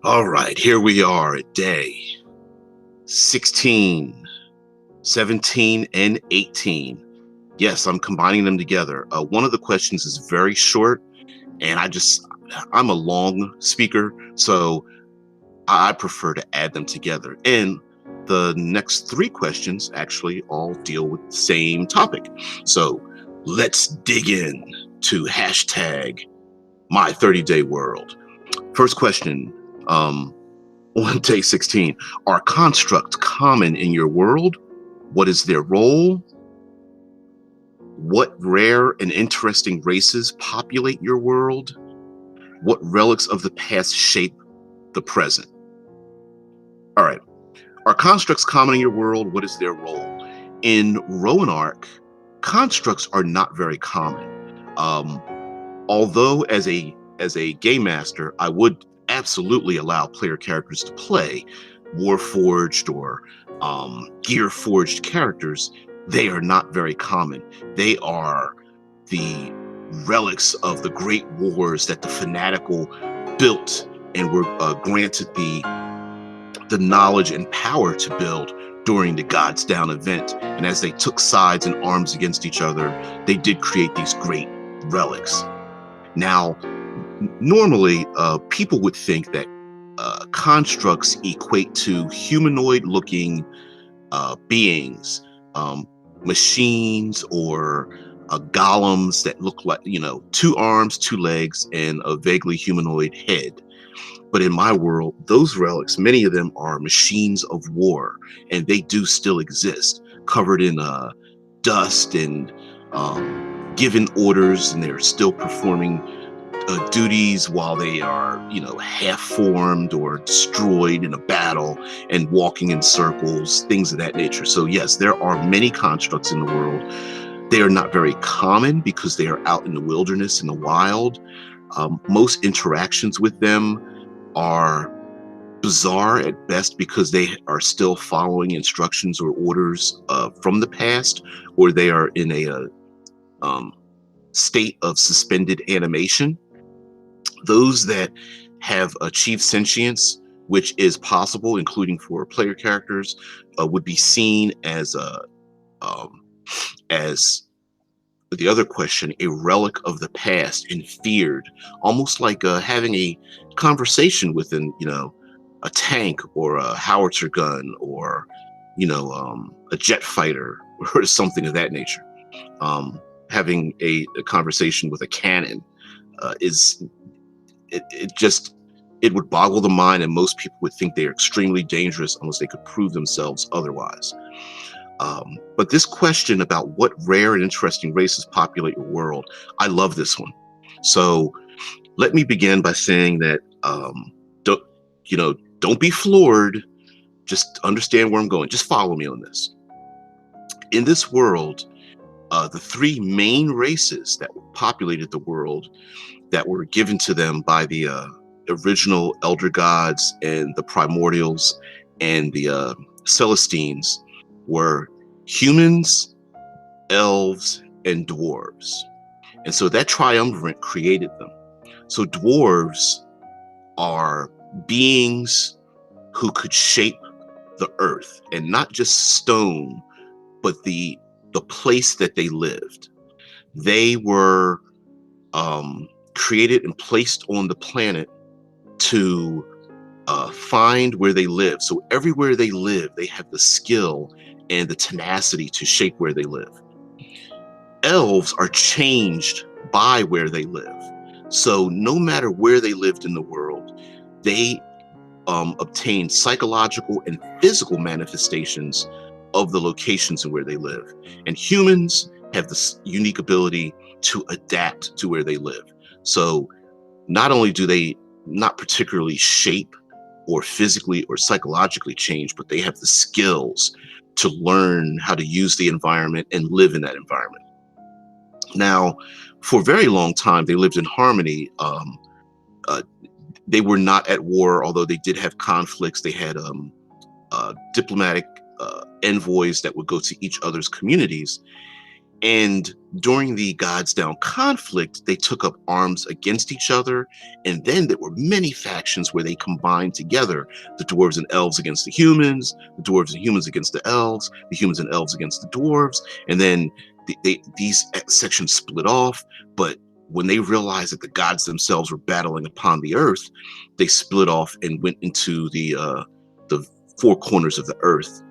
All right, here we are at day 16, 17, and 18. Yes, I'm combining them together. One of the questions is very short, and I'm a long speaker, so I prefer to add them together. And the next three questions actually all deal with the same topic. So let's dig in to hashtag my 30-day world. First question, on day 16, are constructs common in your world? What is their role? What rare and interesting races populate your world? What relics of the past shape the present? All right. Are constructs common in your world? What is their role? In Roanarch, constructs are not very common. Although as a game master, I would absolutely allow player characters to play Warforged or Gear Forged characters. They are not very common. They are the relics of the great wars that the fanatical built and were granted the knowledge and power to build during the Gods Down event. And as they took sides and arms against each other, they did create these great relics. Now, normally, people would think that constructs equate to humanoid-looking beings, machines, or golems that look like, two arms, two legs, and a vaguely humanoid head. But in my world, those relics, many of them are machines of war, and they do still exist, covered in dust and given orders, and they're still performing duties while they are, half formed or destroyed in a battle and walking in circles, things of that nature. So yes, there are many constructs in the world. They are not very common because they are out in the wilderness, in the wild. Most interactions with them are bizarre at best because they are still following instructions or orders from the past, or they are in a state of suspended animation. Those that have achieved sentience, which is possible, including for player characters, would be seen as the other question, a relic of the past and feared, almost like having a conversation with a tank or a howitzer gun or a jet fighter or something of that nature. Having a conversation with a cannon is it would boggle the mind, and most people would think they are extremely dangerous unless they could prove themselves otherwise. But this question about what rare and interesting races populate your world, I love this one. So let me begin by saying that don't be floored. Just understand where I'm going. Just follow me on this. In this world, the three main races that populated the world, that were given to them by the original elder gods and the primordials and the Celestines, were humans, elves, and dwarves. And so that triumvirate created them. So dwarves are beings who could shape the earth, and not just stone, but the place that they lived. They were created and placed on the planet to find where they live. So everywhere they live, they have the skill and the tenacity to shape where they live. Elves are changed by where they live. So no matter where they lived in the world, they obtain psychological and physical manifestations of the locations and where they live. And humans have this unique ability to adapt to where they live. So not only do they not particularly shape or physically or psychologically change, but they have the skills to learn how to use the environment and live in that environment. Now, for a very long time, they lived in harmony. They were not at war, although they did have conflicts. They had diplomatic envoys that would go to each other's communities. And during the Gods Down conflict, they took up arms against each other. And then there were many factions where they combined together, the dwarves and elves against the humans, the dwarves and humans against the elves, the humans and elves against the dwarves. And then these sections split off. But when they realized that the gods themselves were battling upon the earth, they split off and went into the four corners of the earth.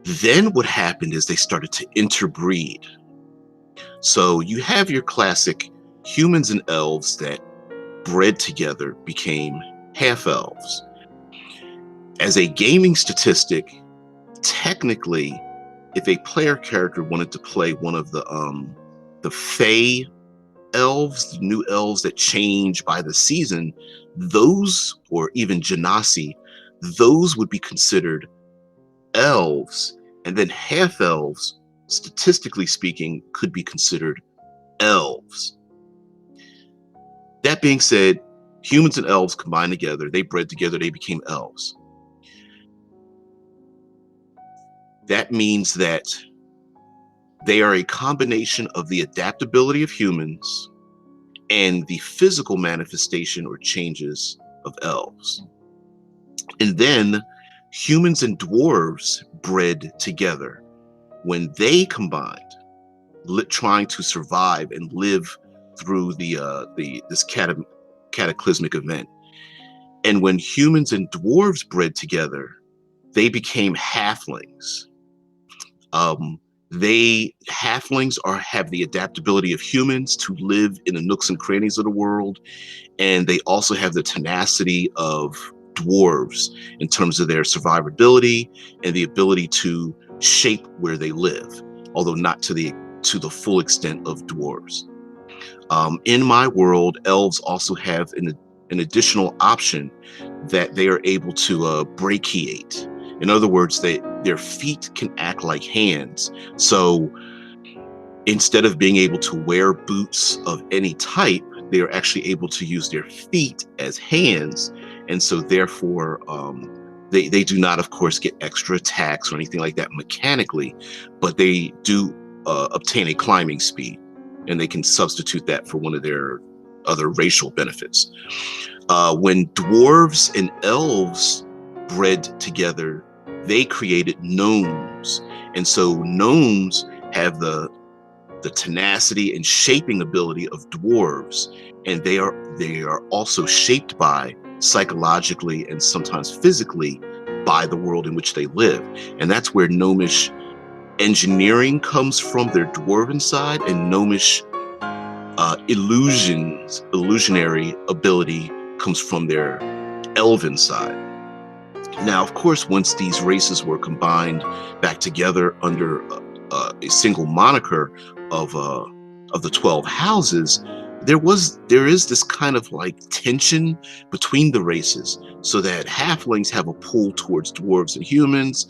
Then what happened is they started to interbreed. So you have your classic humans and elves that bred together became half elves. As a gaming statistic, technically, if a player character wanted to play one of the Fey elves, the new elves that change by the season, those, or even Genasi, those would be considered elves, and then half elves, statistically speaking, could be considered elves. That being said, humans and elves combined together, they bred together, they became elves. That means that they are a combination of the adaptability of humans and the physical manifestation or changes of elves. And then humans and dwarves bred together. When they combined, trying to survive and live through this cataclysmic event. And when humans and dwarves bred together, they became halflings. Halflings have the adaptability of humans to live in the nooks and crannies of the world, and they also have the tenacity of dwarves in terms of their survivability and the ability to shape where they live, although not to the full extent of dwarves. In my world, elves also have an additional option that they are able to brachiate. In other words, their feet can act like hands. So instead of being able to wear boots of any type, they are actually able to use their feet as hands. And so therefore, they do not, of course, get extra attacks or anything like that mechanically, but they do obtain a climbing speed, and they can substitute that for one of their other racial benefits. When dwarves and elves bred together, they created gnomes. And so gnomes have the tenacity and shaping ability of dwarves, and they are also shaped by, psychologically and sometimes physically, by the world in which they live. And that's where gnomish engineering comes from, their dwarven side, and gnomish illusionary ability comes from their elven side. Now, of course, once these races were combined back together under a single moniker of the 12 houses, there is this kind of like tension between the races, so that halflings have a pull towards dwarves and humans.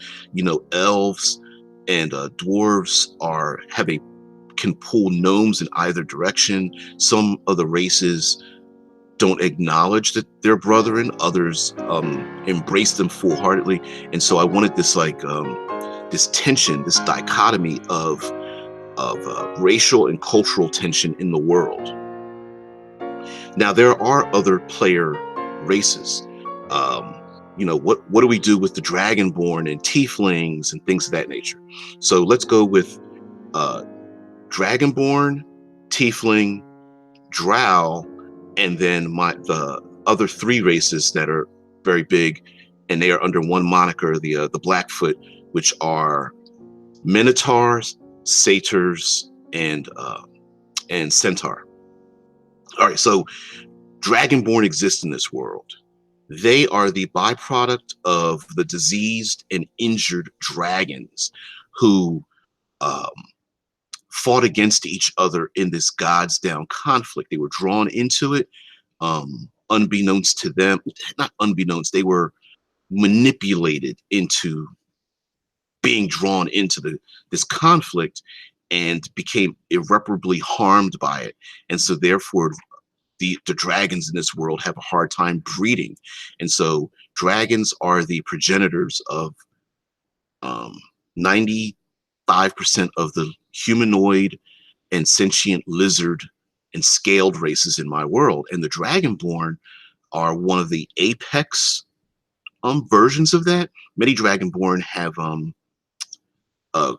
Elves and dwarves can pull gnomes in either direction. Some of the races don't acknowledge that they're brethren, others embrace them full-heartedly. And so I wanted this this tension, this dichotomy of racial and cultural tension in the world. Now, there are other player races. What do we do with the dragonborn and tieflings and things of that nature? So let's go with dragonborn, tiefling, drow, and then the other three races that are very big, and they are under one moniker, the Blackfoot, which are minotaurs, satyrs, and centaur. All right, so dragonborn exist in this world. They are the byproduct of the diseased and injured dragons who fought against each other in this Gods Down conflict. They were drawn into it, unbeknownst to them. Not unbeknownst, they were manipulated into being drawn into this conflict and became irreparably harmed by it. And so therefore, the dragons in this world have a hard time breeding. And so dragons are the progenitors of 95% of the humanoid and sentient lizard and scaled races in my world. And the Dragonborn are one of the apex versions of that. Many Dragonborn have uh,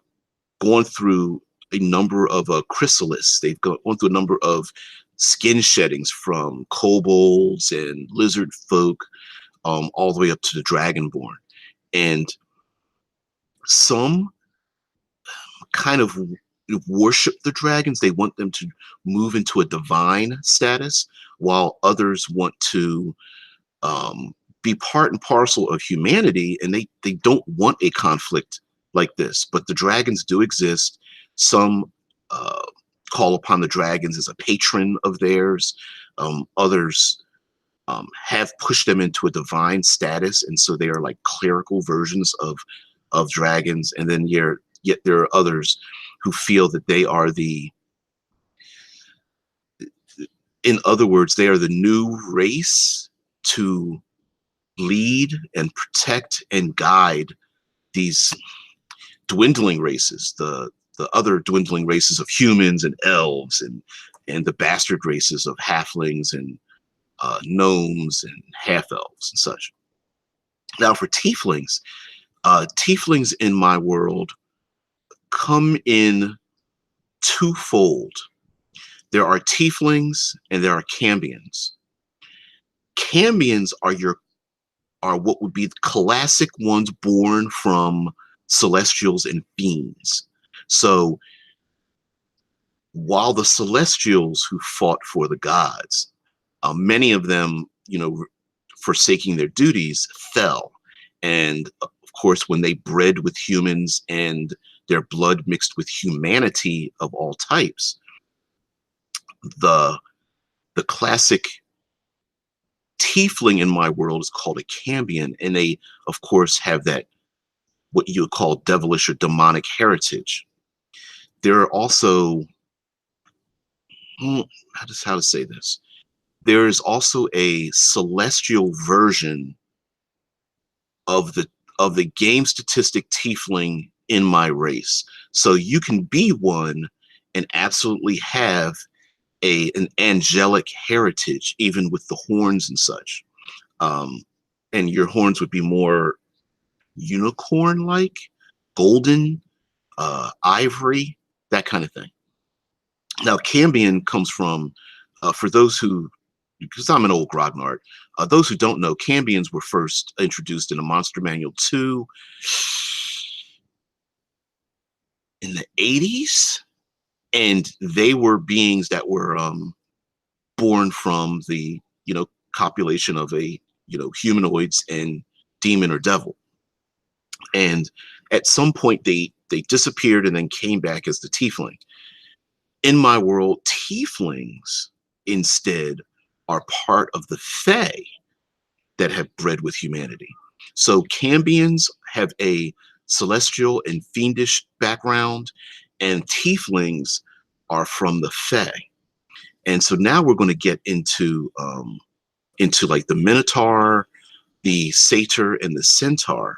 gone through a number of chrysalises. They've gone through a number of skin sheddings from kobolds and lizard folk, all the way up to the Dragonborn. And some kind of worship the dragons. They want them to move into a divine status, while others want to be part and parcel of humanity, and they don't want a conflict like this. But the dragons do exist. Some call upon the dragons as a patron of theirs. Others have pushed them into a divine status, and so they are like clerical versions of dragons. And then yet there are others who feel that they are in other words, they are the new race to lead and protect and guide these dwindling races, the other dwindling races of humans and elves, and the bastard races of halflings and gnomes and half elves and such. Now for tieflings in my world come in twofold. There are tieflings and there are cambions. Cambions are what would be the classic ones born from celestials and fiends. So while the celestials who fought for the gods, many of them, forsaking their duties, fell. And of course, when they bred with humans and their blood mixed with humanity of all types, the classic tiefling in my world is called a cambion, and they, of course, have that what you would call devilish or demonic heritage. There are also, how to say this? There is also a celestial version of the game statistic tiefling in my race. So you can be one and absolutely have an angelic heritage, even with the horns and such. And your horns would be more unicorn-like, golden, ivory, that kind of thing. Now, Cambion comes from, for those who, because I'm an old grognard, those who don't know, Cambions were first introduced in a Monster Manual 2 in the 80s, and they were beings that were born from the copulation of a humanoids and demon or devil. And at some point they disappeared and then came back as the tiefling. In my world, tieflings instead are part of the fae that have bred with humanity. So cambions have a celestial and fiendish background, and tieflings are from the fae. And so now we're going to get into like the minotaur, the satyr, and the centaur.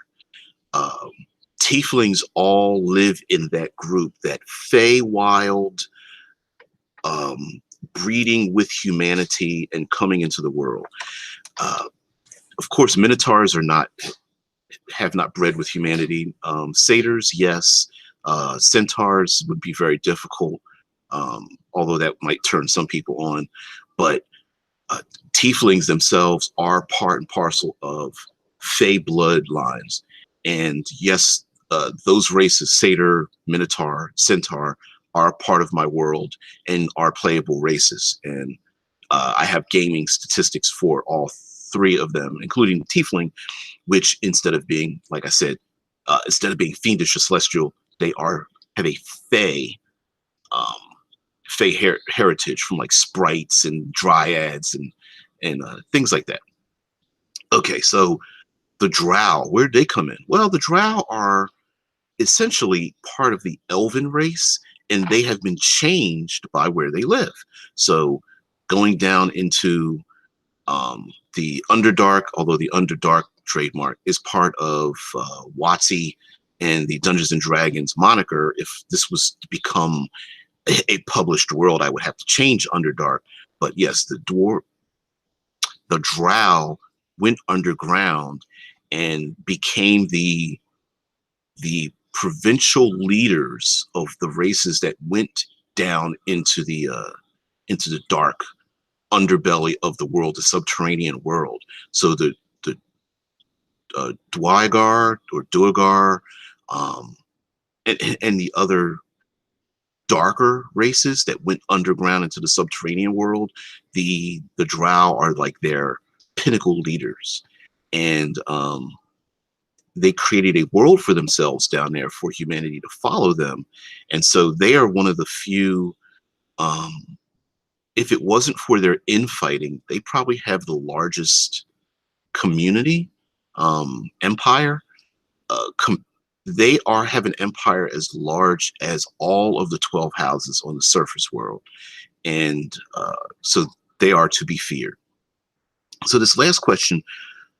Tieflings all live in that group, that Fey-wild breeding with humanity and coming into the world. Of course, minotaurs have not bred with humanity. Satyrs, yes. Centaurs would be very difficult, although that might turn some people on. But tieflings themselves are part and parcel of Fey bloodlines. And yes, those races, satyr, minotaur, centaur, are part of my world and are playable races. And I have gaming statistics for all three of them, including the tiefling, which instead of being, like I said, instead of being fiendish or celestial, they have a fey heritage from like sprites and dryads and things like that. Okay, so the drow, where did they come in? Well, the drow are essentially part of the elven race, and they have been changed by where they live. So going down into the Underdark, although the Underdark trademark is part of WotC and the Dungeons and Dragons moniker. If this was to become a published world, I would have to change Underdark. But yes, the Drow went underground and became the provincial leaders of the races that went down into the dark underbelly of the world, the subterranean world. So the Dwygar or Duergar, um, and the other darker races that went underground into the subterranean world, the Drow are like their pinnacle leaders, and they created a world for themselves down there for humanity to follow them, and so they are one of the few. Um, if it wasn't for their infighting, they probably have the largest community empire. Uh, com- they have an empire as large as all of the 12 houses on the surface world, and so they are to be feared. So this last question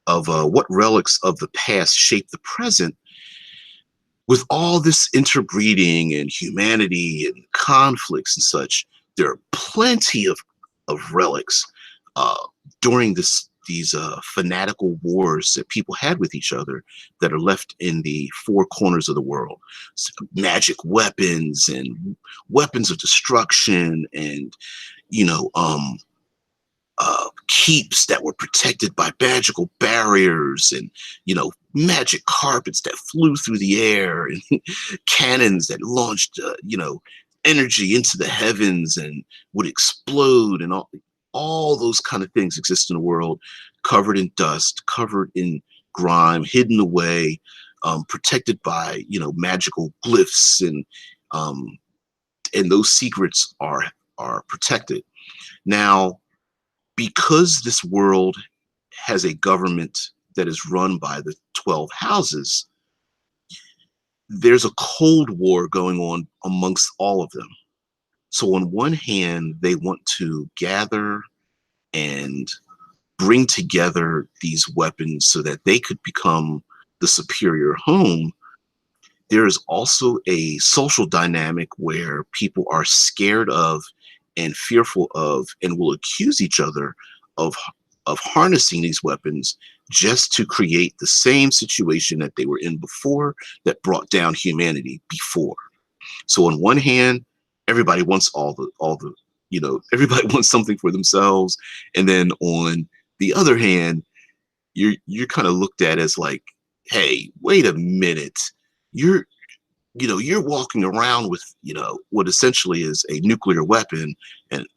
of what relics of the past shape the present, with all this interbreeding and humanity and conflicts and such, there are plenty of relics uh, during these fanatical wars that people had with each other that are left in the four corners of the world. So magic weapons and weapons of destruction, and you know, keeps that were protected by magical barriers, and magic carpets that flew through the air, and cannons that launched energy into the heavens and would explode, and all those kind of things exist in the world, covered in dust, covered in grime, hidden away, protected by magical glyphs, and those secrets are protected. Now, because this world has a government that is run by the 12 houses, there's a cold war going on amongst all of them. So on one hand, they want to gather and bring together these weapons so that they could become the superior home. There is also a social dynamic where people are scared of and fearful of and will accuse each other of harnessing these weapons just to create the same situation that they were in before, that brought down humanity before. So on one hand, everybody wants all the everybody wants something for themselves, and then on the other hand, you're kind of looked at as like, hey, wait a minute, you're you're walking around with what essentially is a nuclear weapon, and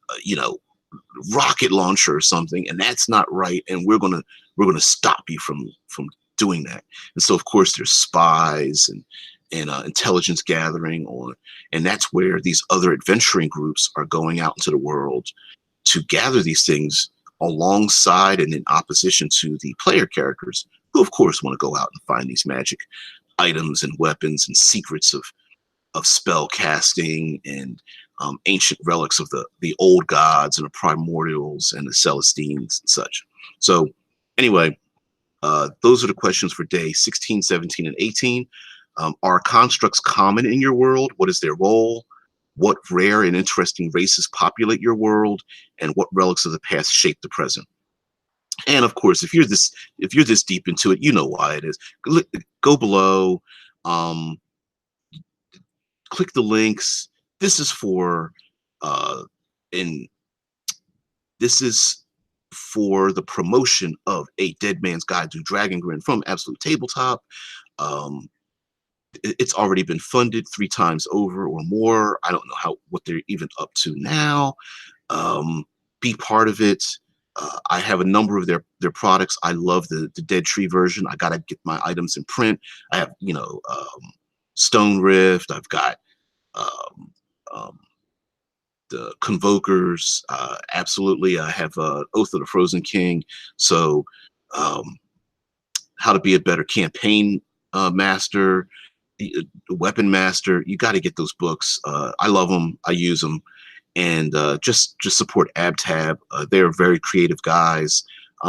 rocket launcher or something, and that's not right, and we're gonna stop you from doing that. And so of course there's spies and intelligence gathering on, and that's where these other adventuring groups are going out into the world to gather these things alongside and in opposition to the player characters, who of course want to go out and find these magic items and weapons and secrets of spell casting, and ancient relics of the old gods and the primordials and the Celestines and such. So anyway, those are the questions for day 16, 17, and 18. Are constructs common in your world? What is their role? What rare and interesting races populate your world? And what relics of the past shape the present? And of course, if you're this deep into it, you know why it is. Go below, um, click the links. This is for uh, and this is for the promotion of A Dead Man's Guide to Dragon Grin from Absolute Tabletop. Um, it's already been funded 3 times over or more. I don't know what they're even up to now. Be part of it. I have a number of their products. I love the Dead Tree version. I gotta get my items in print. I have Stone Rift. I've got um, um, the Convokers. Absolutely, I have Oath of the Frozen King. So, um, how to be a better campaign master, weapon master. You got to get those books. I love them. I use them, and just support AbTab. They're very creative guys.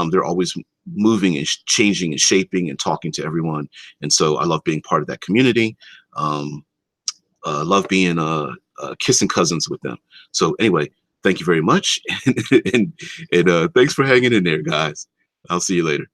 They're always moving and changing and shaping and talking to everyone. And so I love being part of that community. Um, love being kissing cousins with them. So anyway, thank you very much, and thanks for hanging in there, guys. I'll see you later.